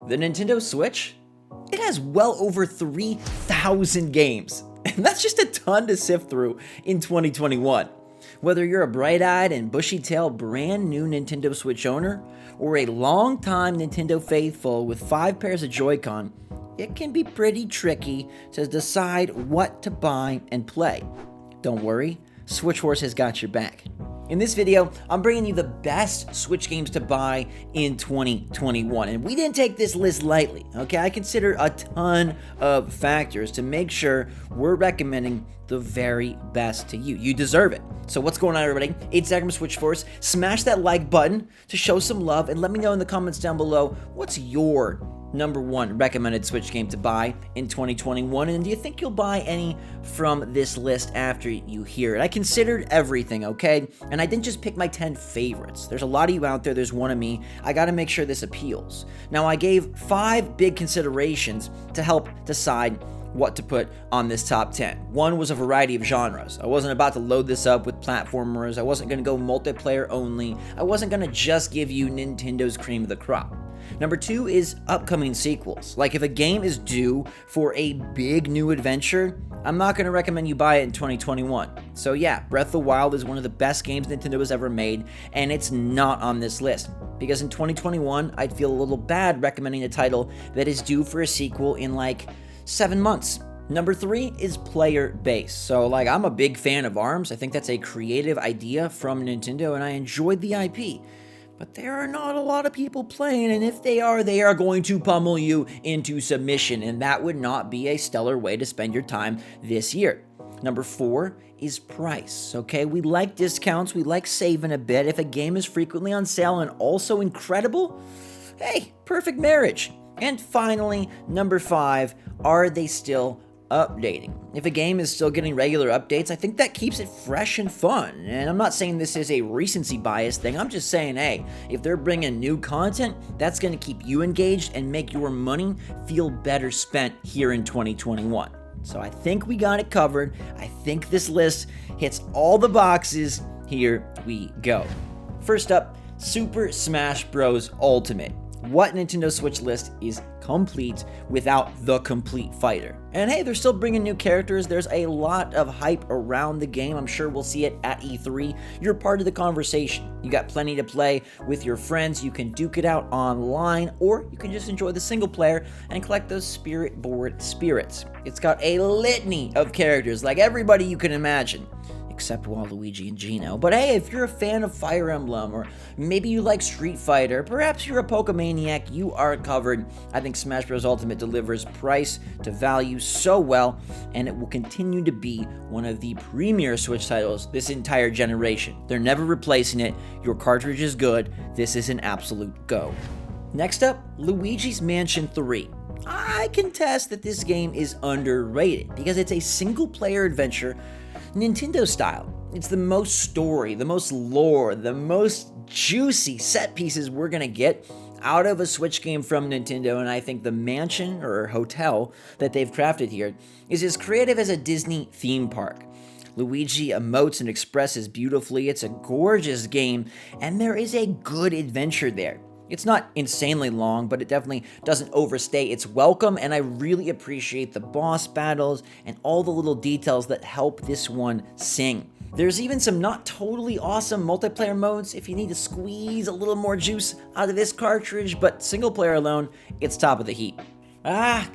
The Nintendo Switch? It has well over 3,000 games, and that's just a ton to sift through in 2021. Whether you're a bright-eyed and bushy-tailed brand new Nintendo Switch owner, or a long-time Nintendo faithful with 5 pairs of Joy-Con, it can be pretty tricky to decide what to buy and play. Don't worry, SwitchForce has got your back. In this video, I'm bringing you the best Switch games to buy in 2021, and we didn't take this list lightly, okay? I consider a ton of factors to make sure we're recommending the very best to you. You deserve it. So what's going on, everybody? It's Zach from SwitchForce. Smash that like button to show some love, and let me know in the comments down below, what's your number one recommended Switch game to buy in 2021, and do you think you'll buy any from this list after you hear it? I considered everything, okay? And I didn't just pick my 10 favorites. There's a lot of you out there, there's one of me. I gotta make sure this appeals. Now, I gave 5 big considerations to help decide what to put on this top 10. One was a variety of genres. I wasn't about to load this up with platformers. I wasn't gonna go multiplayer only. I wasn't gonna just give you Nintendo's cream of the crop. Number 2 is upcoming sequels. Like, if a game is due for a big new adventure, I'm not going to recommend you buy it in 2021. So yeah, Breath of the Wild is one of the best games Nintendo has ever made, and it's not on this list. Because in 2021, I'd feel a little bad recommending a title that is due for a sequel in like 7 months. Number 3 is player base. So like, I'm a big fan of ARMS. I think that's a creative idea from Nintendo, and I enjoyed the IP. But there are not a lot of people playing, and if they are going to pummel you into submission, and that would not be a stellar way to spend your time this year. Number 4 is price, okay? We like discounts, we like saving a bit. If a game is frequently on sale and also incredible, hey, perfect marriage. And finally, number 5, are they still updating? If a game is still getting regular updates, I think that keeps it fresh and fun. And I'm not saying this is a recency bias thing, I'm just saying, hey, if they're bringing new content, that's going to keep you engaged and make your money feel better spent here in 2021. So I think we got it covered. I think this list hits all the boxes. Here we go. First up, Super Smash Bros. Ultimate. What Nintendo Switch list is complete without the complete fighter? And hey, they're still bringing new characters. There's a lot of hype around the game. I'm sure we'll see it at E3. You're part of the conversation. You got plenty to play with your friends. You can duke it out online, or you can just enjoy the single player and collect those spirit board spirits. It's got a litany of characters, like everybody you can imagine, except Waluigi and Gino. But hey, if you're a fan of Fire Emblem, or maybe you like Street Fighter, perhaps you're a Pokemaniac, you are covered. I think Smash Bros. Ultimate delivers price to value so well, and it will continue to be one of the premier Switch titles this entire generation. They're never replacing it. Your cartridge is good. This is an absolute go. Next up, Luigis Mansion 3. I contest that this game is underrated because it's a single-player adventure Nintendo style. It's the most story, the most lore, the most juicy set pieces we're gonna get out of a Switch game from Nintendo, and I think the mansion or hotel that they've crafted here is as creative as a Disney theme park. Luigi emotes and expresses beautifully. It's a gorgeous game, and there is a good adventure there. It's not insanely long, but it definitely doesn't overstay its welcome, and I really appreciate the boss battles and all the little details that help this one sing. There's even some not totally awesome multiplayer modes if you need to squeeze a little more juice out of this cartridge, but single player alone, it's top of the heap.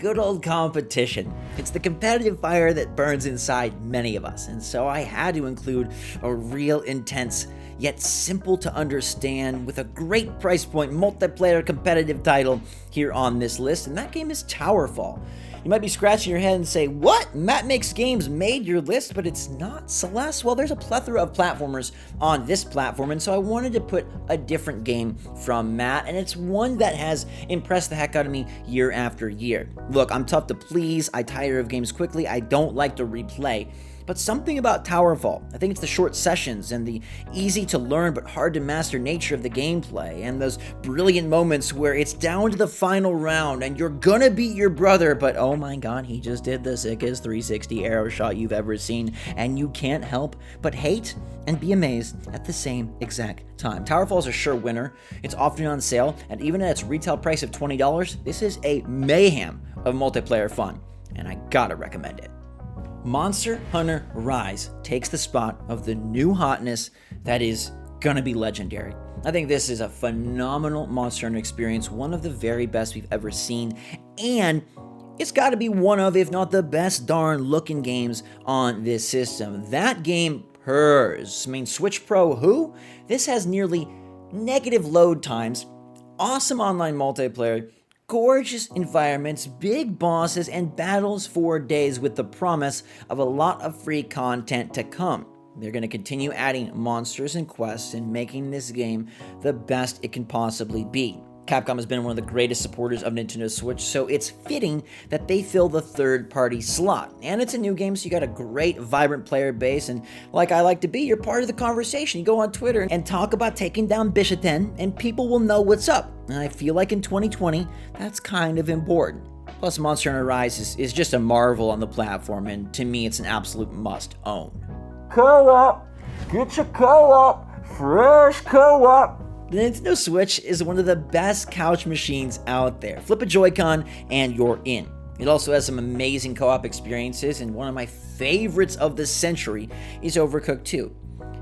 Good old competition. It's the competitive fire that burns inside many of us, and so I had to include a real intense yet simple to understand with a great price point multiplayer competitive title here on this list, and that game is Towerfall. You might be scratching your head and say, what? Matt Makes Games made your list, but it's not Celeste? Well, there's a plethora of platformers on this platform, and so I wanted to put a different game from Matt, and it's one that has impressed the heck out of me year after year. Look, I'm tough to please, I tire of games quickly, I don't like to replay, But something about Towerfall, I think it's the short sessions and the easy to learn but hard to master nature of the gameplay, and those brilliant moments where it's down to the final round and you're gonna beat your brother, but oh my god, he just did the sickest 360 arrow shot you've ever seen, and you can't help but hate and be amazed at the same exact time. Towerfall is a sure winner. It's often on sale, and even at its retail price of $20, this is a mayhem of multiplayer fun, and I gotta recommend it. Monster Hunter Rise takes the spot of the new hotness that is gonna be legendary. I think this is a phenomenal Monster Hunter experience, one of the very best we've ever seen, and it's gotta be one of, if not the best darn looking games on this system. That game purrs. I mean, Switch Pro who? This has nearly negative load times, awesome online multiplayer, gorgeous environments, big bosses, and battles for days with the promise of a lot of free content to come. They're going to continue adding monsters and quests and making this game the best it can possibly be. Capcom has been one of the greatest supporters of Nintendo Switch, so it's fitting that they fill the third-party slot. And it's a new game, so you got a great, vibrant player base, and like I like to be, you're part of the conversation. You go on Twitter and talk about taking down Bishaten, and people will know what's up. And I feel like in 2020, that's kind of important. Plus, Monster Hunter Rise is just a marvel on the platform, and to me, it's an absolute must-own. Co-op! Get your co-op! Fresh co-op! The Nintendo Switch is one of the best couch machines out there. Flip a Joy-Con and you're in. It also has some amazing co-op experiences, and one of my favorites of the century is Overcooked 2.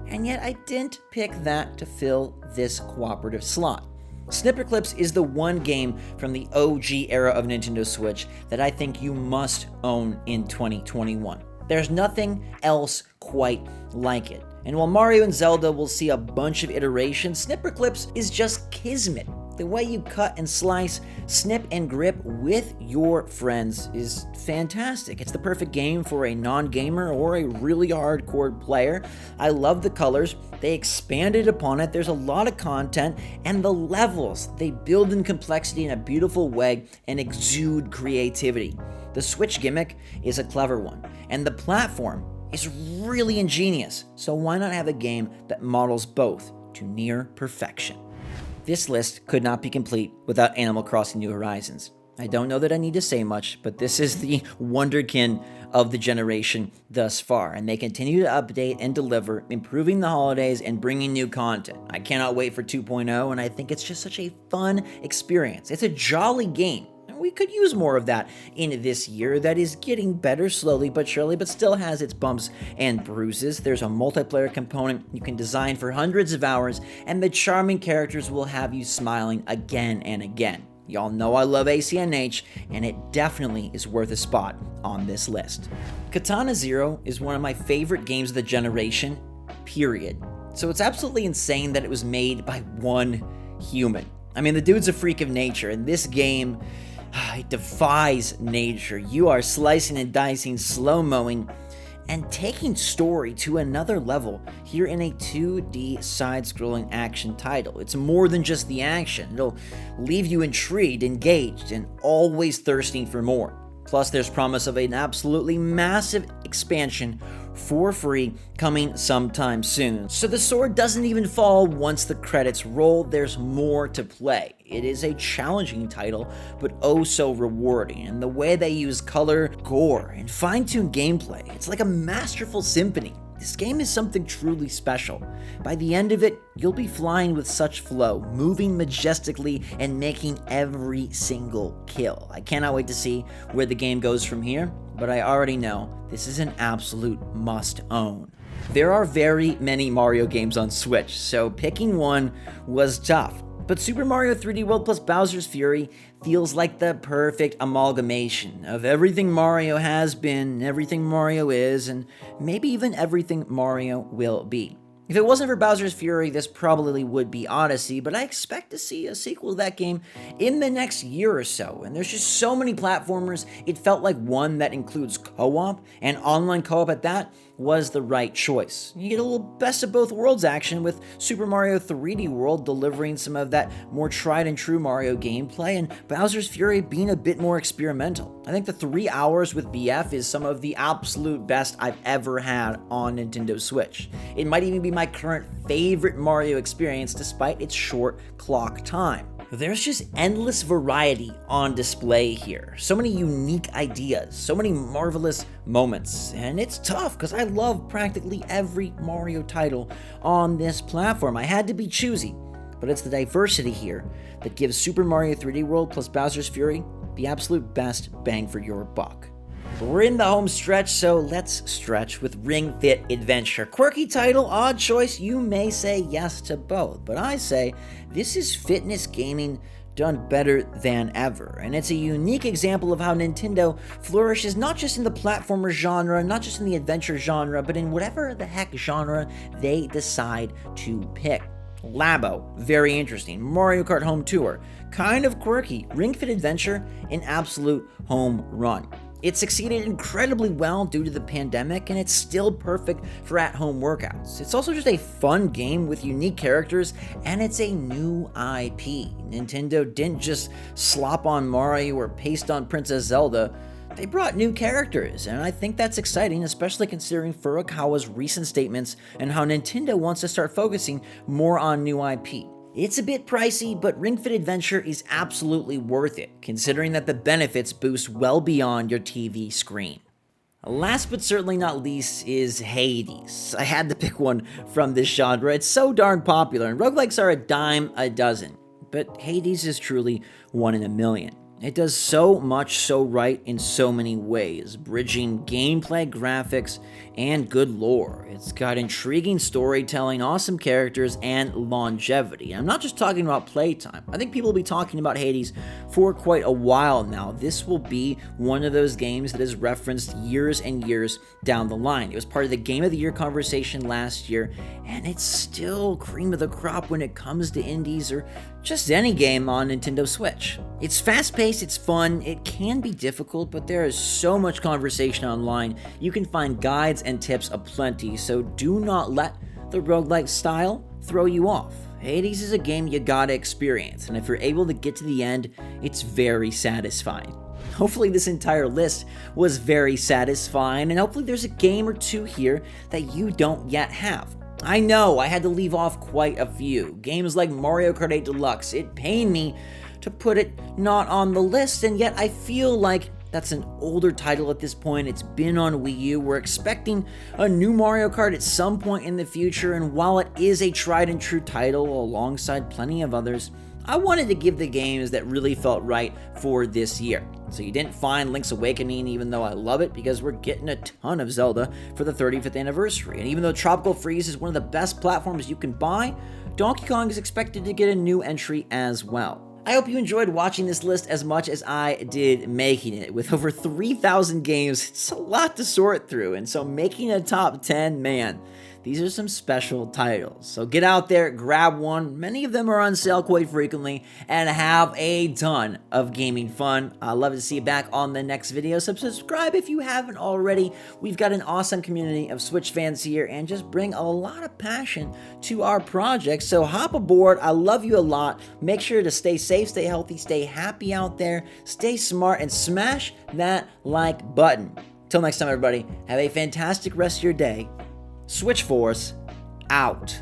And yet I didn't pick that to fill this cooperative slot. Snipperclips is the one game from the OG era of Nintendo Switch that I think you must own in 2021. There's nothing else quite like it. And while Mario and Zelda will see a bunch of iterations, Snipperclips is just kismet. The way you cut and slice, snip and grip with your friends is fantastic. It's the perfect game for a non-gamer or a really hardcore player. I love the colors. They expanded upon it. There's a lot of content, and the levels, they build in complexity in a beautiful way and exude creativity. The Switch gimmick is a clever one, and the platform is really ingenious, so why not have a game that models both to near perfection? This list could not be complete without Animal Crossing New Horizons. I don't know that I need to say much, but this is the wonderkin of the generation thus far, and they continue to update and deliver, improving the holidays and bringing new content. I cannot wait for 2.0, and I think it's just such a fun experience. It's a jolly game. We could use more of that in this year that is getting better slowly but surely, but still has its bumps and bruises. There's a multiplayer component you can design for hundreds of hours, and the charming characters will have you smiling again and again. Y'all know I love ACNH, and it definitely is worth a spot on this list. Katana Zero is one of my favorite games of the generation, period. So it's absolutely insane that it was made by one human. I mean, the dude's a freak of nature, and this game, it defies nature. You are slicing and dicing, slow-mowing, and taking story to another level here in a 2D side-scrolling action title. It's more than just the action. It'll leave you intrigued, engaged, and always thirsting for more. Plus, there's promise of an absolutely massive expansion for free coming sometime soon. So the sword doesn't even fall once the credits roll. There's more to play. It is a challenging title, but oh so rewarding. And the way they use color, gore, and fine-tuned gameplay, it's like a masterful symphony. This game is something truly special. By the end of it, you'll be flying with such flow, moving majestically, and making every single kill. I cannot wait to see where the game goes from here, but I already know this is an absolute must-own. There are very many Mario games on Switch, so picking one was tough. But Super Mario 3D World plus Bowser's Fury feels like the perfect amalgamation of everything Mario has been, everything Mario is, and maybe even everything Mario will be. If it wasn't for Bowser's Fury, this probably would be Odyssey, but I expect to see a sequel to that game in the next year or so, and there's just so many platformers, it felt like one that includes co-op, and online co-op at that, was the right choice. You get a little best of both worlds action with Super Mario 3D World delivering some of that more tried and true Mario gameplay and Bowser's Fury being a bit more experimental. I think the 3 hours with BF is some of the absolute best I've ever had on Nintendo Switch. It might even be my current favorite Mario experience despite its short clock time. There's just endless variety on display here. So many unique ideas, so many marvelous moments, and it's tough because I love practically every Mario title on this platform. I had to be choosy, but it's the diversity here that gives Super Mario 3D World plus Bowser's Fury the absolute best bang for your buck. We're in the home stretch, so let's stretch with Ring Fit Adventure. Quirky title, odd choice, you may say yes to both, but I say this is fitness gaming done better than ever. And it's a unique example of how Nintendo flourishes not just in the platformer genre, not just in the adventure genre, but in whatever the heck genre they decide to pick. Labo, very interesting. Mario Kart Home Tour, kind of quirky. Ring Fit Adventure, an absolute home run. It succeeded incredibly well due to the pandemic, and it's still perfect for at-home workouts. It's also just a fun game with unique characters, and it's a new IP. Nintendo didn't just slop on Mario or paste on Princess Zelda. They brought new characters, and I think that's exciting, especially considering Furukawa's recent statements and how Nintendo wants to start focusing more on new IP. It's a bit pricey, but Ring Fit Adventure is absolutely worth it, considering that the benefits boost well beyond your TV screen. Last but certainly not least is Hades. I had to pick one from this genre. It's so darn popular, and roguelikes are a dime a dozen, but Hades is truly one in a million. It does so much so right in so many ways, bridging gameplay, graphics, and good lore. It's got intriguing storytelling, awesome characters, and longevity. I'm not just talking about playtime. I think people will be talking about Hades for quite a while now. This will be one of those games that is referenced years and years down the line. It was part of the Game of the Year conversation last year, and it's still cream of the crop when it comes to indies or just any game on Nintendo Switch. It's fast-paced, it's fun, it can be difficult, but there is so much conversation online. You can find guides and tips aplenty, so do not let the roguelike style throw you off. Hades is a game you gotta experience, and if you're able to get to the end, it's very satisfying. Hopefully this entire list was very satisfying, and hopefully there's a game or two here that you don't yet have. I know I had to leave off quite a few. Games like Mario Kart 8 Deluxe, it pained me to put it not on the list, and yet I feel like that's an older title at this point. It's been on Wii U. We're expecting a new Mario Kart at some point in the future, and while it is a tried and true title alongside plenty of others, I wanted to give the games that really felt right for this year. So you didn't find Link's Awakening, even though I love it, because we're getting a ton of Zelda for the 35th anniversary. And even though Tropical Freeze is one of the best platforms you can buy, Donkey Kong is expected to get a new entry as well. I hope you enjoyed watching this list as much as I did making it. With over 3,000 games, it's a lot to sort through, and so making a top 10, man, these are some special titles. So get out there, grab one. Many of them are on sale quite frequently, and have a ton of gaming fun. I'd love to see you back on the next video, so subscribe if you haven't already. We've got an awesome community of Switch fans here, and just bring a lot of passion to our project. So hop aboard. I love you a lot. Make sure to stay safe, stay healthy, stay happy out there, stay smart, and smash that like button. Till next time, everybody, have a fantastic rest of your day. SwitchForce out.